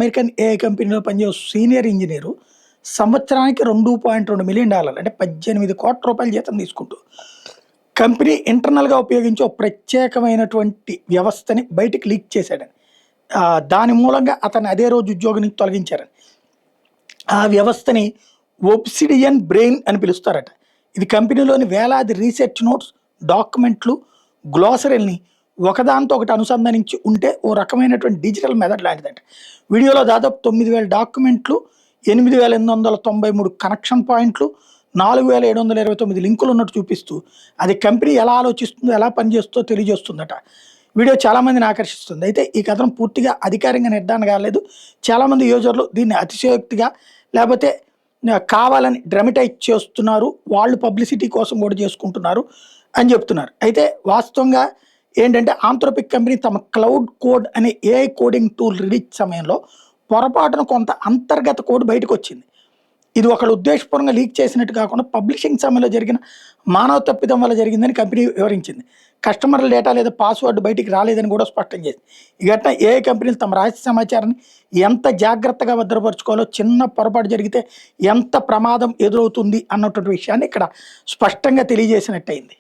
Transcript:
American AI కంపెనీలో పనిచేసే senior engineer సంవత్సరానికి $2.2 మిలియన్ అంటే 18 కోట్ల రూపాయల జీతం తీసుకుంటూ కంపెనీ ఇంటర్నల్గా ఉపయోగించే ఒక ప్రత్యేకమైనటువంటి వ్యవస్థని బయటికి లీక్ చేశాడని దాని మూలంగా అతను అదే రోజు ఉద్యోగం నుంచి తొలగించారని ఆ వ్యవస్థని ఒబ్సిడియన్ బ్రెయిన్ అని పిలుస్తారట. ఇది కంపెనీలోని వేలాది రీసెర్చ్ నోట్స్, డాక్యుమెంట్లు, గ్లోసరీల్ని ఒకదాంతో ఒకటి అనుసంధానించి ఉంటే ఓ రకమైనటువంటి డిజిటల్ మెథడ్ లాంటిదట. వీడియోలో దాదాపు 9,000 డాక్యుమెంట్లు, 8,893 కనెక్షన్ పాయింట్లు, 4,729 లింకులు ఉన్నట్టు చూపిస్తూ అది కంపెనీ ఎలా ఆలోచిస్తుందో, ఎలా పనిచేస్తుందో తెలియజేస్తుందట. వీడియో చాలామందిని ఆకర్షిస్తుంది. అయితే ఈ కథనం పూర్తిగా అధికారికంగా నిర్ధారణ కాలేదు. చాలామంది యూజర్లు దీన్ని అతిశయోక్తిగా లేకపోతే కావాలని డ్రమటైజ్ చేస్తున్నారు, వాళ్ళు పబ్లిసిటీ కోసం కూడా చేసుకుంటున్నారు అని చెప్తున్నారు. అయితే వాస్తవంగా ఏంటంటే ఆంథ్రోపిక్ కంపెనీ తమ క్లౌడ్ కోడ్ అనే ఏఐ కోడింగ్ టూల్ రిలీజ్ సమయంలో పొరపాటున కొంత అంతర్గత కోడ్ బయటకు వచ్చింది. ఇది ఒకళ్ళు ఉద్దేశపూర్వకంగా లీక్ చేసినట్టు కాకుండా పబ్లిషింగ్ సమయంలో జరిగిన మానవ తప్పిదం వల్ల జరిగిందని కంపెనీ వివరించింది. కస్టమర్ల డేటా లేదా పాస్వర్డ్ బయటికి రాలేదని కూడా స్పష్టం చేసింది. ఈ ఘటన ఏఐ కంపెనీలు తమ రహస్య సమాచారాన్ని ఎంత జాగ్రత్తగా భద్రపరచుకోవాలో, చిన్న పొరపాటు జరిగితే ఎంత ప్రమాదం ఎదురవుతుంది అన్నటువంటి విషయాన్ని ఇక్కడ స్పష్టంగా తెలియజేసినట్టయింది.